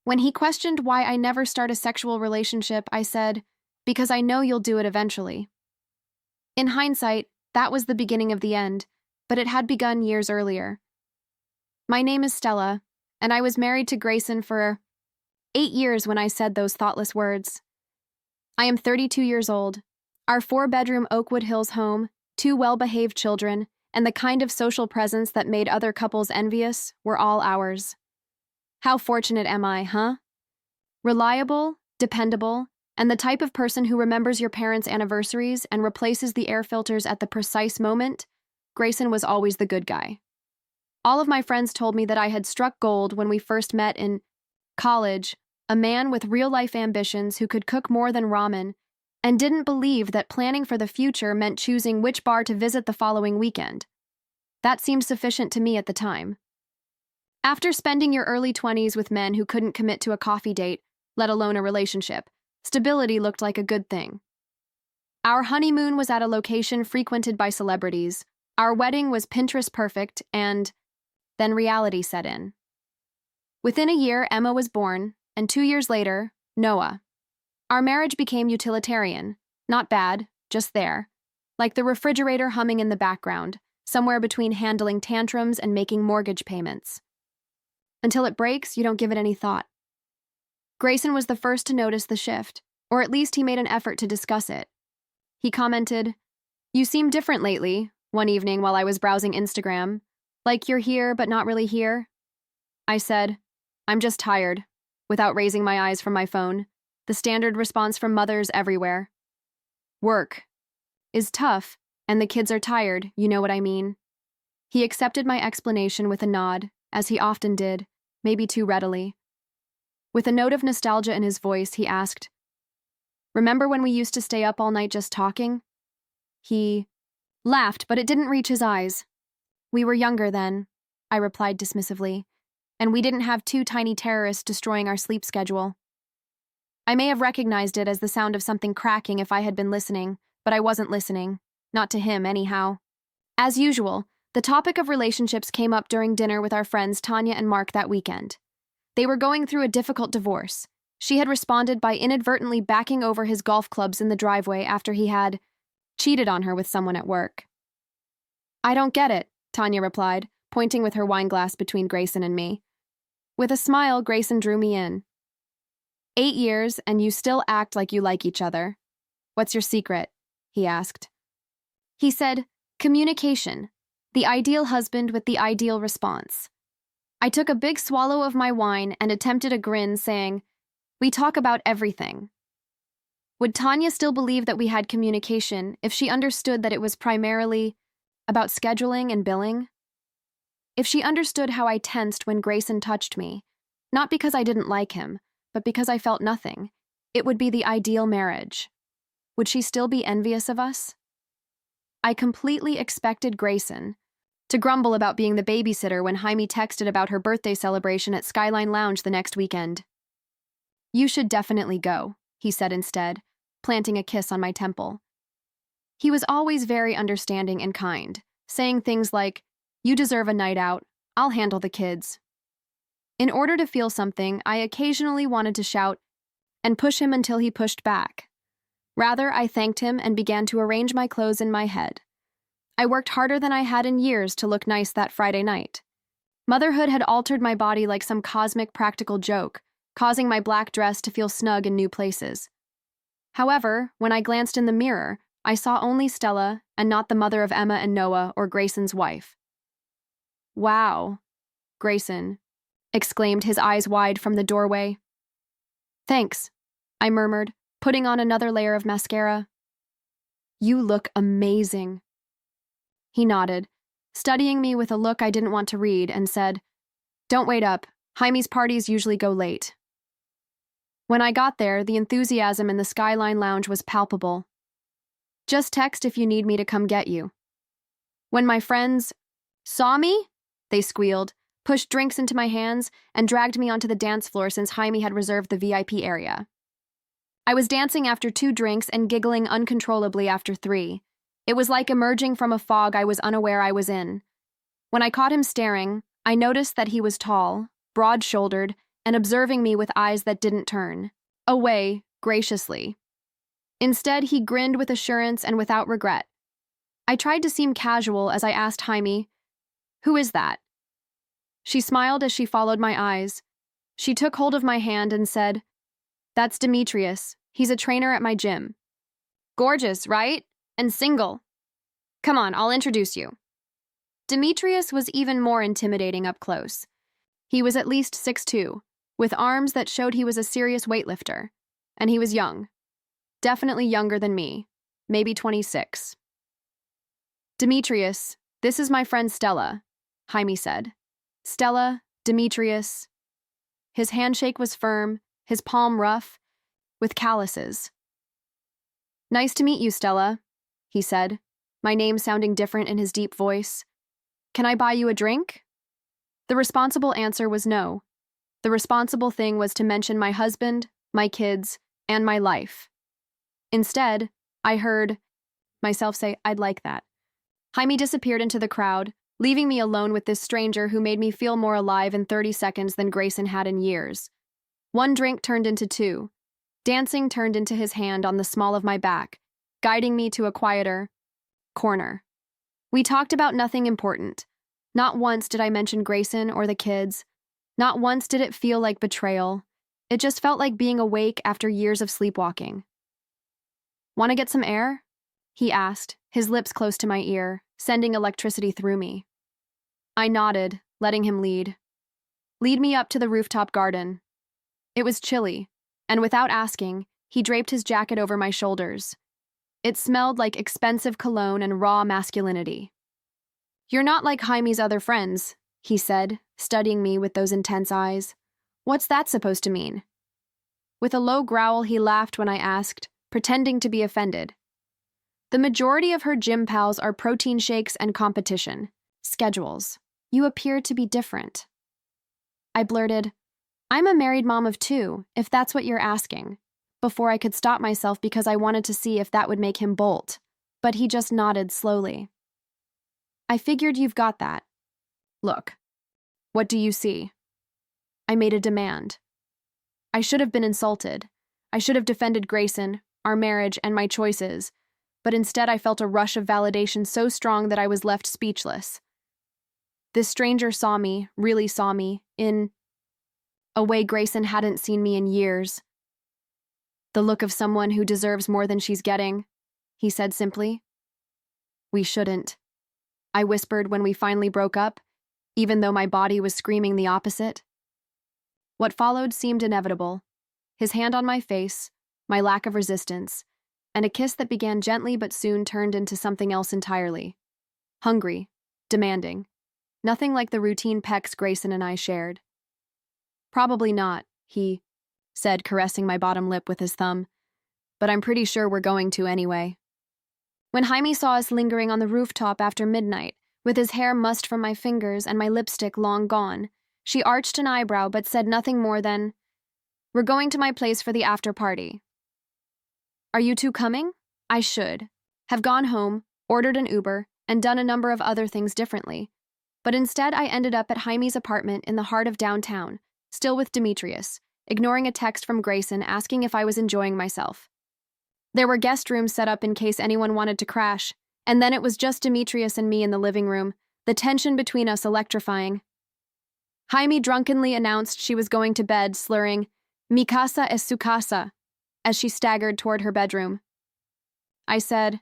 When he questioned why I never start a sexual relationship, I said, "Because I know you'll do it eventually." In hindsight, that was the beginning of the end, but it had begun years earlier. My name is Stella, and I was married to Grayson for 8 years when I said those thoughtless words. I am 32 years old. Our 4-bedroom Oakwood Hills home, 2 well-behaved children, and the kind of social presence that made other couples envious were all ours. How fortunate am I, huh? Reliable, dependable, and the type of person who remembers your parents' anniversaries and replaces the air filters at the precise moment, Grayson was always the good guy. All of my friends told me that I had struck gold when we first met in college, a man with real-life ambitions who could cook more than ramen, and didn't believe that planning for the future meant choosing which bar to visit the following weekend. That seemed sufficient to me at the time. After spending your early 20s with men who couldn't commit to a coffee date, let alone a relationship, stability looked like a good thing. Our honeymoon was at a location frequented by celebrities, our wedding was Pinterest perfect, and then reality set in. Within a year, Emma was born, and 2 years later, Noah. Our marriage became utilitarian, not bad, just there, like the refrigerator humming in the background, somewhere between handling tantrums and making mortgage payments. Until it breaks, you don't give it any thought. Grayson was the first to notice the shift, or at least he made an effort to discuss it. He commented, "You seem different lately," one evening while I was browsing Instagram. "Like you're here, but not really here." I said, "I'm just tired," without raising my eyes from my phone, the standard response from mothers everywhere. "Work is tough, and the kids are tired, you know what I mean." He accepted my explanation with a nod, as he often did, maybe too readily. With a note of nostalgia in his voice, he asked, "Remember when we used to stay up all night just talking?" He laughed, but it didn't reach his eyes. "We were younger then," I replied dismissively, "and we didn't have 2 tiny terrorists destroying our sleep schedule." I may have recognized it as the sound of something cracking if I had been listening, but I wasn't listening. Not to him, anyhow. As usual, the topic of relationships came up during dinner with our friends Tanya and Mark that weekend. They were going through a difficult divorce. She had responded by inadvertently backing over his golf clubs in the driveway after he had cheated on her with someone at work. "I don't get it," Tanya replied, pointing with her wineglass between Grayson and me. With a smile, Grayson drew me in. 8 years, and you still act like you like each other. What's your secret?" he asked. He said, "Communication. The ideal husband with the ideal response." I took a big swallow of my wine and attempted a grin, saying, "We talk about everything." Would Tanya still believe that we had communication if she understood that it was primarily about scheduling and billing? If she understood how I tensed when Grayson touched me, not because I didn't like him, but because I felt nothing, it would be the ideal marriage. Would she still be envious of us? I completely expected Grayson to grumble about being the babysitter when Jaime texted about her birthday celebration at Skyline Lounge the next weekend. "You should definitely go," he said instead, planting a kiss on my temple. He was always very understanding and kind, saying things like, "You deserve a night out, I'll handle the kids." In order to feel something, I occasionally wanted to shout and push him until he pushed back. Rather, I thanked him and began to arrange my clothes in my head. I worked harder than I had in years to look nice that Friday night. Motherhood had altered my body like some cosmic practical joke, causing my black dress to feel snug in new places. However, when I glanced in the mirror, I saw only Stella and not the mother of Emma and Noah or Grayson's wife. "Wow," Grayson exclaimed, his eyes wide from the doorway. "Thanks," I murmured, putting on another layer of mascara. "You look amazing." He nodded, studying me with a look I didn't want to read, and said, "Don't wait up. Jaime's parties usually go late." When I got there, the enthusiasm in the Skyline Lounge was palpable. "Just text if you need me to come get you." When my friends saw me, they squealed, pushed drinks into my hands, and dragged me onto the dance floor since Jaime had reserved the VIP area. I was dancing after 2 drinks and giggling uncontrollably after 3. It was like emerging from a fog I was unaware I was in. When I caught him staring, I noticed that he was tall, broad-shouldered, and observing me with eyes that didn't turn away graciously. Instead, he grinned with assurance and without regret. I tried to seem casual as I asked Jaime, "Who is that?" She smiled as she followed my eyes. She took hold of my hand and said, "That's Demetrius. He's a trainer at my gym." "Gorgeous, right? And single. Come on, I'll introduce you." Demetrius was even more intimidating up close. He was at least 6'2", with arms that showed he was a serious weightlifter. And he was young. Definitely younger than me. Maybe 26. "Demetrius, this is my friend Stella," Jaime said. "Stella, Demetrius." His handshake was firm, his palm rough, with calluses. "Nice to meet you, Stella," he said, my name sounding different in his deep voice. "Can I buy you a drink?" The responsible answer was no. The responsible thing was to mention my husband, my kids, and my life. Instead, I heard myself say, "I'd like that." Jaime disappeared into the crowd, leaving me alone with this stranger who made me feel more alive in 30 seconds than Grayson had in years. One drink turned into two. Dancing turned into his hand on the small of my back, guiding me to a quieter corner. We talked about nothing important. Not once did I mention Grayson or the kids. Not once did it feel like betrayal. It just felt like being awake after years of sleepwalking. "Want to get some air?" he asked, his lips close to my ear, sending electricity through me. I nodded, letting him lead. Lead me up to the rooftop garden. It was chilly, and without asking, he draped his jacket over my shoulders. It smelled like expensive cologne and raw masculinity. "You're not like Jaime's other friends," he said, studying me with those intense eyes. "What's that supposed to mean?" With a low growl, he laughed when I asked, pretending to be offended. "The majority of her gym pals are protein shakes and competition schedules. You appear to be different." I blurted, "I'm a married mom of 2, if that's what you're asking," before I could stop myself because I wanted to see if that would make him bolt, but he just nodded slowly. "I figured you've got that." "Look, what do you see?" I made a demand. I should have been insulted. I should have defended Grayson, our marriage, and my choices, but instead I felt a rush of validation so strong that I was left speechless. This stranger saw me, really saw me, in a way Grayson hadn't seen me in years. "The look of someone who deserves more than she's getting," he said simply. "We shouldn't," I whispered when we finally broke up, even though my body was screaming the opposite. What followed seemed inevitable. His hand on my face, my lack of resistance, and a kiss that began gently but soon turned into something else entirely. Hungry, demanding. Nothing like the routine pecks Grayson and I shared. "Probably not," he said, caressing my bottom lip with his thumb. "But I'm pretty sure we're going to anyway." When Jaime saw us lingering on the rooftop after midnight, with his hair mussed from my fingers and my lipstick long gone, she arched an eyebrow but said nothing more than, "We're going to my place for the after party." "Are you two coming?" I should have gone home, ordered an Uber, and done a number of other things differently. But instead I ended up at Jaime's apartment in the heart of downtown, still with Demetrius, ignoring a text from Grayson asking if I was enjoying myself. There were guest rooms set up in case anyone wanted to crash, and then it was just Demetrius and me in the living room, the tension between us electrifying. Jaime drunkenly announced she was going to bed, slurring, "Mi casa es su casa," as she staggered toward her bedroom. I said,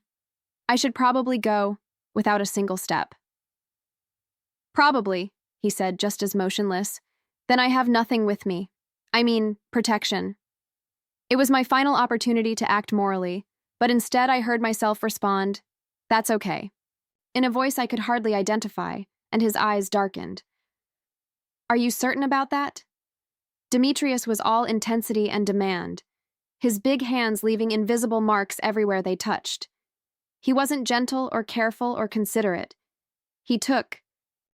"I should probably go," without a single step. "Probably," he said, just as motionless. "Then I have nothing with me. I mean, protection." It was my final opportunity to act morally, but instead I heard myself respond, "That's okay," in a voice I could hardly identify, and his eyes darkened. "Are you certain about that?" Demetrius was all intensity and demand, his big hands leaving invisible marks everywhere they touched. He wasn't gentle or careful or considerate. He took,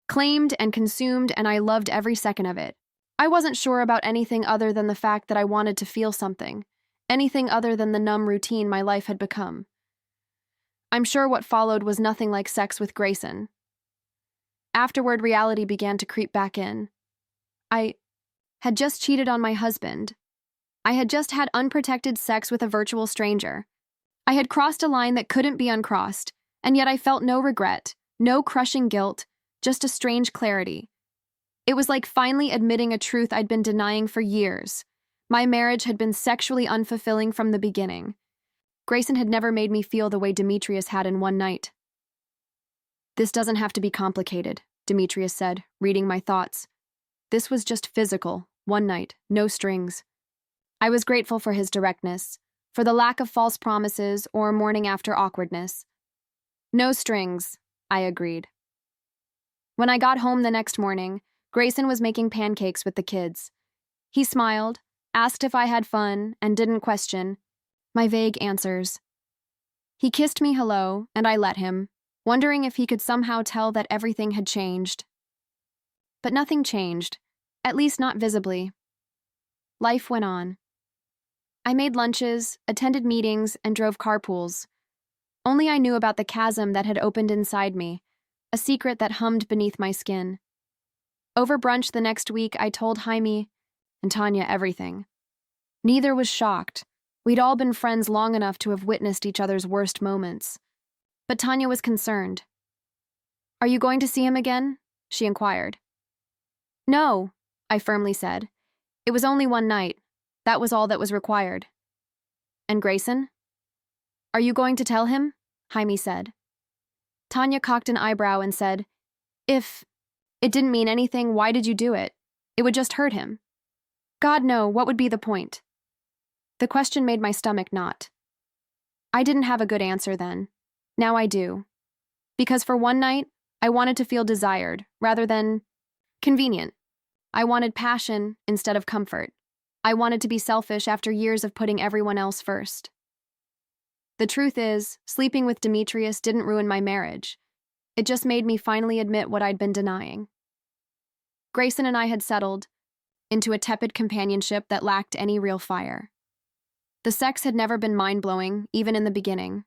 claimed, and consumed, and I loved every second of it. I wasn't sure about anything other than the fact that I wanted to feel something, anything other than the numb routine my life had become. I'm sure what followed was nothing like sex with Grayson. Afterward, reality began to creep back in. I had just cheated on my husband. I had just had unprotected sex with a virtual stranger. I had crossed a line that couldn't be uncrossed, and yet I felt no regret, no crushing guilt, just a strange clarity. It was like finally admitting a truth I'd been denying for years. My marriage had been sexually unfulfilling from the beginning. Grayson had never made me feel the way Demetrius had in one night. "This doesn't have to be complicated," Demetrius said, reading my thoughts. "This was just physical, one night, no strings." I was grateful for his directness, for the lack of false promises or morning after awkwardness. "No strings," I agreed. When I got home the next morning, Grayson was making pancakes with the kids. He smiled, asked if I had fun, and didn't question my vague answers. He kissed me hello, and I let him, wondering if he could somehow tell that everything had changed. But nothing changed, at least not visibly. Life went on. I made lunches, attended meetings, and drove carpools. Only I knew about the chasm that had opened inside me, a secret that hummed beneath my skin. Over brunch the next week, I told Jaime and Tanya everything. Neither was shocked. We'd all been friends long enough to have witnessed each other's worst moments. But Tanya was concerned. "Are you going to see him again?" she inquired. "No," I firmly said. "It was only one night. That was all that was required." "And Grayson?" "Are you going to tell him?" Jaime said. Tanya cocked an eyebrow and said, "If it didn't mean anything, why did you do it? It would just hurt him." "God, no, what would be the point?" The question made my stomach knot. I didn't have a good answer then. Now I do. Because for one night, I wanted to feel desired, rather than convenient. I wanted passion instead of comfort. I wanted to be selfish after years of putting everyone else first. The truth is, sleeping with Demetrius didn't ruin my marriage. It just made me finally admit what I'd been denying. Grayson and I had settled into a tepid companionship that lacked any real fire. The sex had never been mind-blowing, even in the beginning.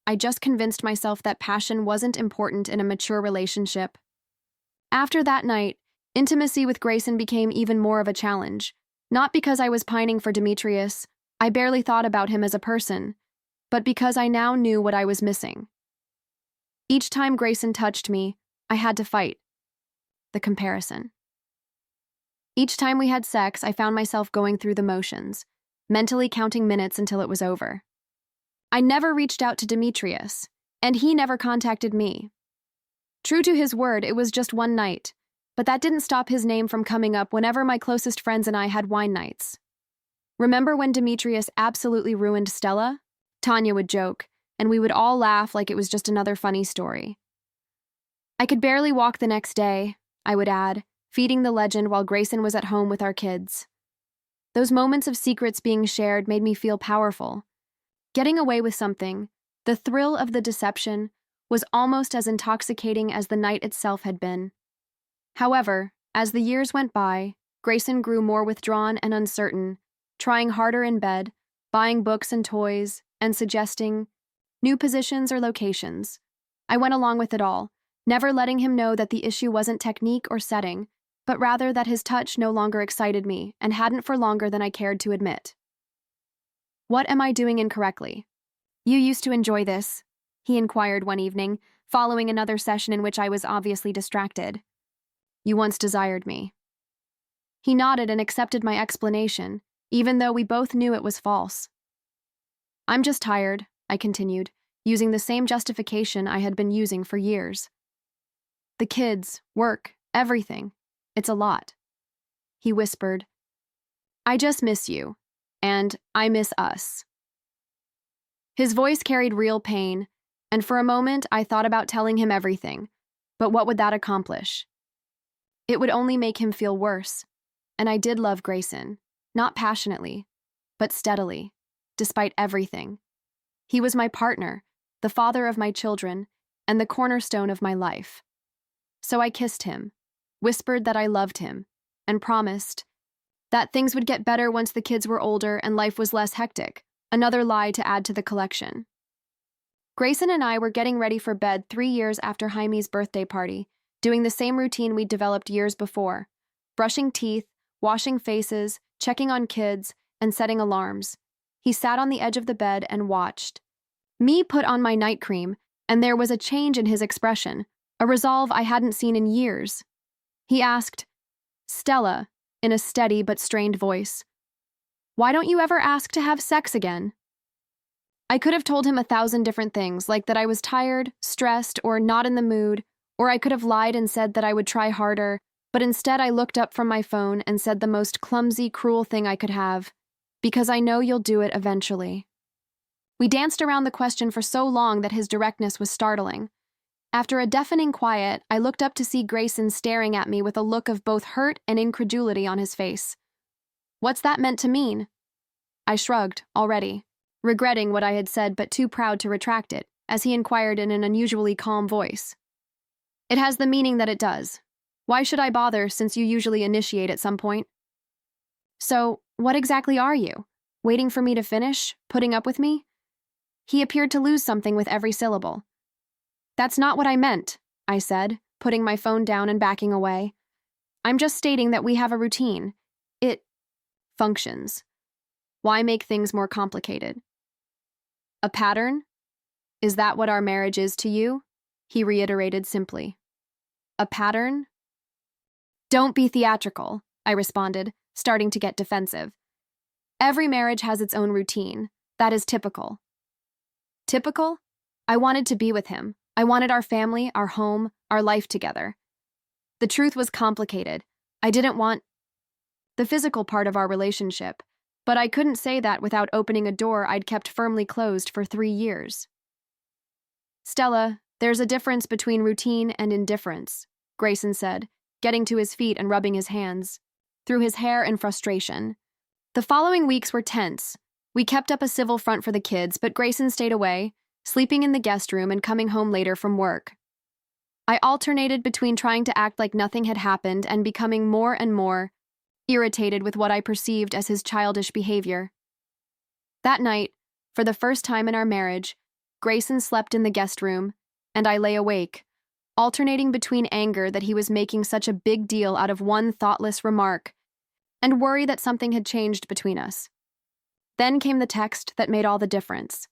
I just convinced myself that passion wasn't important in a mature relationship. After that night, intimacy with Grayson became even more of a challenge. Not because I was pining for Demetrius, I barely thought about him as a person, but because I now knew what I was missing. Each time Grayson touched me, I had to fight. The comparison. Each time we had sex, I found myself going through the motions, mentally counting minutes until it was over. I never reached out to Demetrius, and he never contacted me. True to his word, it was just one night, but that didn't stop his name from coming up whenever my closest friends and I had wine nights. "Remember when Demetrius absolutely ruined Stella?" Tanya would joke, and we would all laugh like it was just another funny story. "I could barely walk the next day," I would add, feeding the legend while Grayson was at home with our kids. Those moments of secrets being shared made me feel powerful. Getting away with something, the thrill of the deception, was almost as intoxicating as the night itself had been. However, as the years went by, Grayson grew more withdrawn and uncertain, trying harder in bed, buying books and toys, and suggesting new positions or locations. I went along with it all, never letting him know that the issue wasn't technique or setting, but rather that his touch no longer excited me and hadn't for longer than I cared to admit. "What am I doing incorrectly?" "You used to enjoy this," he inquired one evening, following another session in which I was obviously distracted. "You once desired me." He nodded and accepted my explanation, even though we both knew it was false. "I'm just tired," I continued, using the same justification I had been using for years. "The kids, work, everything. It's a lot." He whispered, "I just miss you, and I miss us." His voice carried real pain, and for a moment I thought about telling him everything, but what would that accomplish? It would only make him feel worse, and I did love Grayson, not passionately, but steadily, despite everything. He was my partner, the father of my children, and the cornerstone of my life. So I kissed him, whispered that I loved him, and promised that things would get better once the kids were older and life was less hectic, another lie to add to the collection. Grayson and I were getting ready for bed 3 years after Jaime's birthday party, doing the same routine we'd developed years before, brushing teeth, washing faces, checking on kids, and setting alarms. He sat on the edge of the bed and watched. Me put on my night cream, and there was a change in his expression, a resolve I hadn't seen in years. He asked, "Stella," in a steady but strained voice, "why don't you ever ask to have sex again?" I could have told him 1,000 different things, like that I was tired, stressed, or not in the mood, or I could have lied and said that I would try harder, but instead I looked up from my phone and said the most clumsy, cruel thing I could have, "Because I know you'll do it eventually." We danced around the question for so long that his directness was startling. After a deafening quiet, I looked up to see Grayson staring at me with a look of both hurt and incredulity on his face. "What's that meant to mean?" I shrugged, already, regretting what I had said but too proud to retract it, as he inquired in an unusually calm voice. "It has the meaning that it does. Why should I bother since you usually initiate at some point?" "So, what exactly are you? Waiting for me to finish? Putting up with me?" He appeared to lose something with every syllable. "That's not what I meant," I said, putting my phone down and backing away. "I'm just stating that we have a routine. It functions. Why make things more complicated?" "A pattern? Is that what our marriage is to you?" he reiterated simply. "A pattern?" "Don't be theatrical," I responded, starting to get defensive. "Every marriage has its own routine. That is typical." Typical? I wanted to be with him. I wanted our family, our home, our life together. The truth was complicated. I didn't want the physical part of our relationship, but I couldn't say that without opening a door I'd kept firmly closed for 3 years. "Stella, there's a difference between routine and indifference," Grayson said, getting to his feet and rubbing his hands through his hair in frustration. The following weeks were tense. We kept up a civil front for the kids, but Grayson stayed away, sleeping in the guest room and coming home later from work. I alternated between trying to act like nothing had happened and becoming more and more irritated with what I perceived as his childish behavior. That night, for the first time in our marriage, Grayson slept in the guest room, and I lay awake, alternating between anger that he was making such a big deal out of one thoughtless remark and worry that something had changed between us. Then came the text that made all the difference.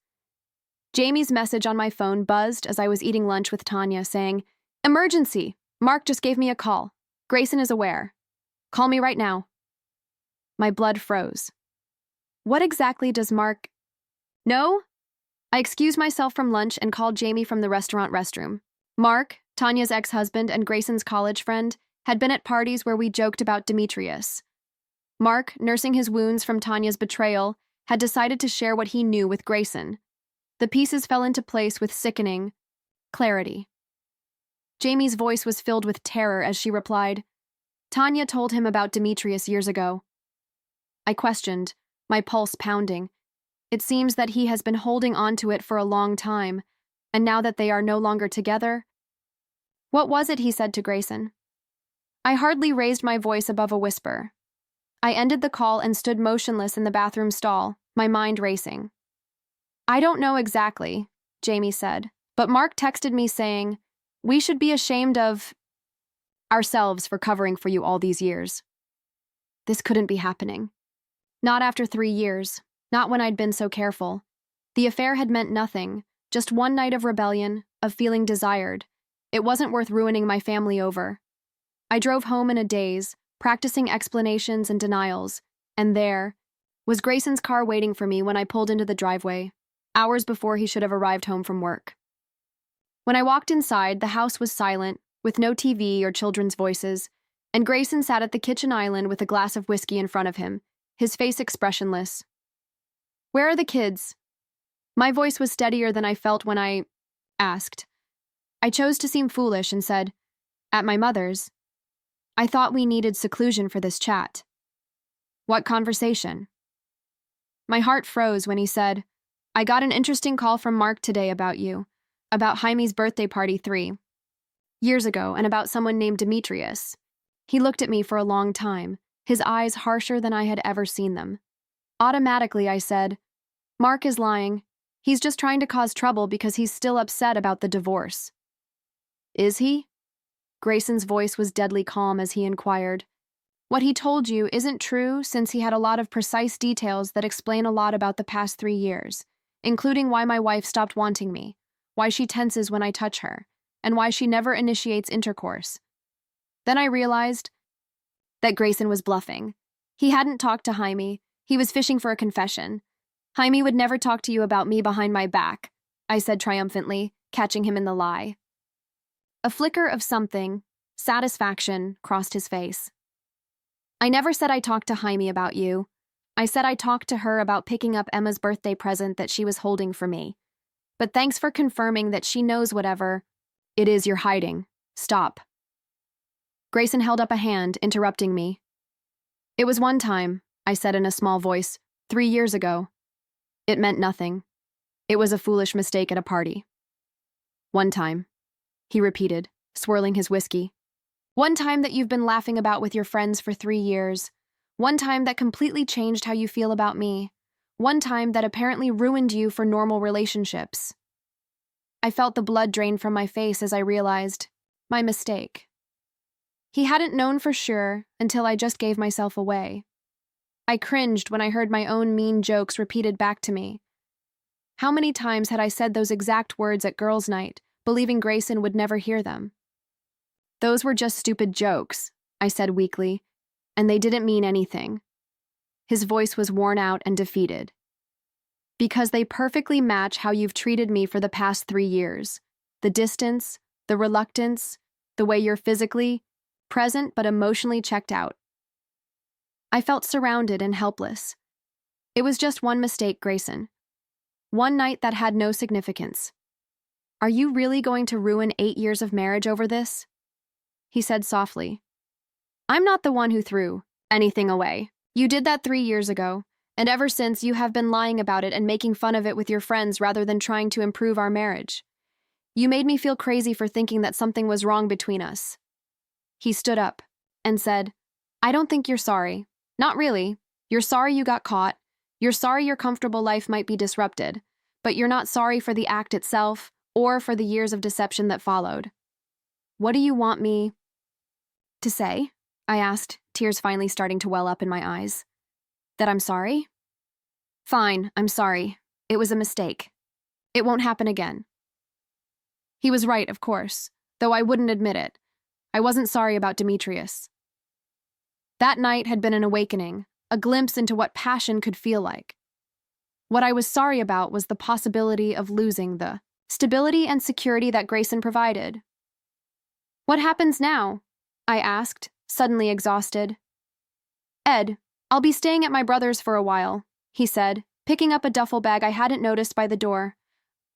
Jamie's message on my phone buzzed as I was eating lunch with Tanya, saying, "Emergency! Mark just gave me a call. Grayson is aware. Call me right now." My blood froze. What exactly does Mark know? I excused myself from lunch and called Jamie from the restaurant restroom. Mark, Tanya's ex-husband and Grayson's college friend, had been at parties where we joked about Demetrius. Mark, nursing his wounds from Tanya's betrayal, had decided to share what he knew with Grayson. The pieces fell into place with sickening clarity. Jamie's voice was filled with terror as she replied, "Tanya told him about Demetrius years ago." I questioned, my pulse pounding. It seems that he has been holding on to it for a long time, and now that they are no longer together. "What was it he said to Grayson?" I hardly raised my voice above a whisper. I ended the call and stood motionless in the bathroom stall, my mind racing. "I don't know exactly," Jamie said, "but Mark texted me saying, we should be ashamed of ourselves for covering for you all these years." This couldn't be happening. Not after 3 years, not when I'd been so careful. The affair had meant nothing, just one night of rebellion, of feeling desired. It wasn't worth ruining my family over. I drove home in a daze, practicing explanations and denials, and there was Grayson's car waiting for me when I pulled into the driveway, hours before he should have arrived home from work. When I walked inside, the house was silent, with no TV or children's voices, and Grayson sat at the kitchen island with a glass of whiskey in front of him, his face expressionless. "Where are the kids?" My voice was steadier than I felt when I asked. I chose to seem foolish and said, "At my mother's." I thought we needed seclusion for this chat. "What conversation?" My heart froze when he said, "I got an interesting call from Mark today about you, about Jaime's birthday party 3 years ago, and about someone named Demetrius." He looked at me for a long time, his eyes harsher than I had ever seen them. Automatically, I said, "Mark is lying. He's just trying to cause trouble because he's still upset about the divorce." "Is he?" Grayson's voice was deadly calm as he inquired, What he told you isn't true since he had a lot of precise details that explain a lot about the past 3 years, including why my wife stopped wanting me, why she tenses when I touch her, and why she never initiates intercourse. Then I realized that Grayson was bluffing. He hadn't talked to Jaime. He was fishing for a confession. Jaime would never talk to you about me behind my back, I said triumphantly, catching him in the lie. A flicker of something, satisfaction, crossed his face. I never said I talked to Jaime about you. I said I talked to her about picking up Emma's birthday present that she was holding for me. But thanks for confirming that she knows whatever it is you're hiding. Stop. Grayson held up a hand, interrupting me. It was one time, I said in a small voice, 3 years ago. It meant nothing. It was a foolish mistake at a party. One time, he repeated, swirling his whiskey. One time that you've been laughing about with your friends for 3 years. One time that completely changed how you feel about me. One time that apparently ruined you for normal relationships. I felt the blood drain from my face as I realized my mistake. He hadn't known for sure until I just gave myself away. I cringed when I heard my own mean jokes repeated back to me. How many times had I said those exact words at girls' night, believing Grayson would never hear them? Those were just stupid jokes, I said weakly, and they didn't mean anything. His voice was worn out and defeated. Because they perfectly match how you've treated me for the past 3 years. The distance, the reluctance, the way you're physically present but emotionally checked out. I felt surrounded and helpless. It was just one mistake, Grayson. One night that had no significance. Are you really going to ruin 8 years of marriage over this? He said softly. I'm not the one who threw anything away. You did that 3 years ago, and ever since you have been lying about it and making fun of it with your friends rather than trying to improve our marriage. You made me feel crazy for thinking that something was wrong between us. He stood up and said, I don't think you're sorry. Not really. You're sorry you got caught. You're sorry your comfortable life might be disrupted, but you're not sorry for the act itself or for the years of deception that followed. What do you want me to say? I asked, tears finally starting to well up in my eyes. That I'm sorry? Fine, I'm sorry. It was a mistake. It won't happen again. He was right, of course, though I wouldn't admit it. I wasn't sorry about Demetrius. That night had been an awakening, a glimpse into what passion could feel like. What I was sorry about was the possibility of losing the stability and security that Grayson provided. What happens now? I asked, suddenly exhausted. Ed, I'll be staying at my brother's for a while, he said, picking up a duffel bag I hadn't noticed by the door.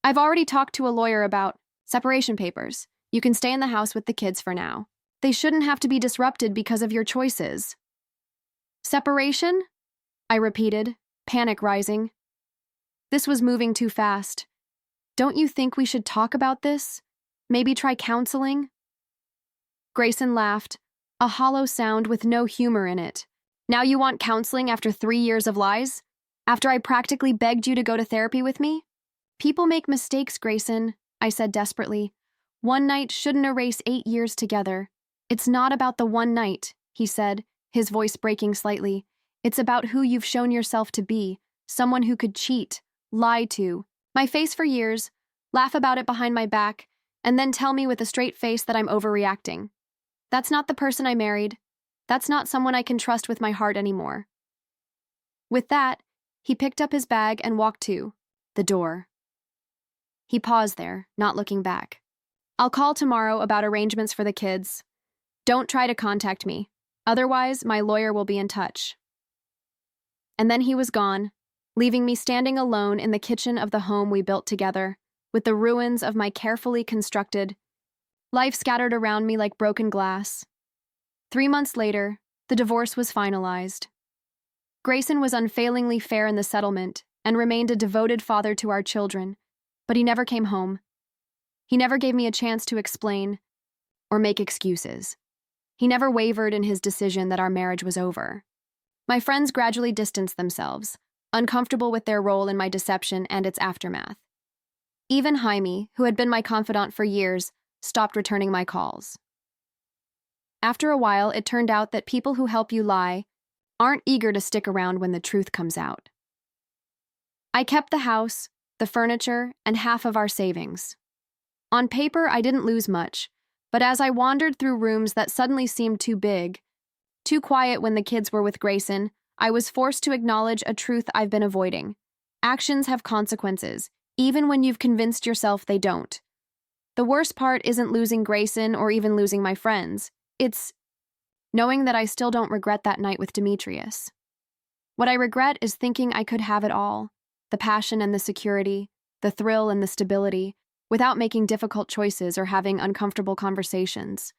I've already talked to a lawyer about separation papers. You can stay in the house with the kids for now. They shouldn't have to be disrupted because of your choices. Separation? I repeated, panic rising. This was moving too fast. Don't you think we should talk about this? Maybe try counseling? Grayson laughed, a hollow sound with no humor in it. Now you want counseling after 3 years of lies? After I practically begged you to go to therapy with me? People make mistakes, Grayson, I said desperately. One night shouldn't erase 8 years together. It's not about the one night, he said, his voice breaking slightly. It's about who you've shown yourself to be, someone who could cheat, lie to, my face for years, laugh about it behind my back, and then tell me with a straight face that I'm overreacting. That's not the person I married. That's not someone I can trust with my heart anymore. With that, he picked up his bag and walked to the door. He paused there, not looking back. I'll call tomorrow about arrangements for the kids. Don't try to contact me. Otherwise, my lawyer will be in touch. And then he was gone, leaving me standing alone in the kitchen of the home we built together, with the ruins of my carefully constructed life scattered around me like broken glass. 3 months later, the divorce was finalized. Grayson was unfailingly fair in the settlement and remained a devoted father to our children, but he never came home. He never gave me a chance to explain or make excuses. He never wavered in his decision that our marriage was over. My friends gradually distanced themselves, uncomfortable with their role in my deception and its aftermath. Even Jaime, who had been my confidant for years, stopped returning my calls. After a while, it turned out that people who help you lie aren't eager to stick around when the truth comes out. I kept the house, the furniture, and half of our savings. On paper, I didn't lose much, but as I wandered through rooms that suddenly seemed too big, too quiet when the kids were with Grayson, I was forced to acknowledge a truth I've been avoiding. Actions have consequences, even when you've convinced yourself they don't. The worst part isn't losing Grayson or even losing my friends. It's knowing that I still don't regret that night with Demetrius. What I regret is thinking I could have it all, the passion and the security, the thrill and the stability, without making difficult choices or having uncomfortable conversations.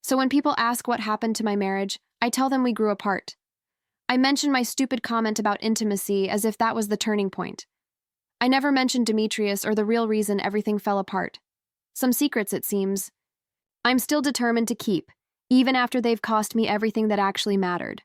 So when people ask what happened to my marriage, I tell them we grew apart. I mention my stupid comment about intimacy as if that was the turning point. I never mentioned Demetrius or the real reason everything fell apart. Some secrets, it seems. I'm still determined to keep, even after they've cost me everything that actually mattered.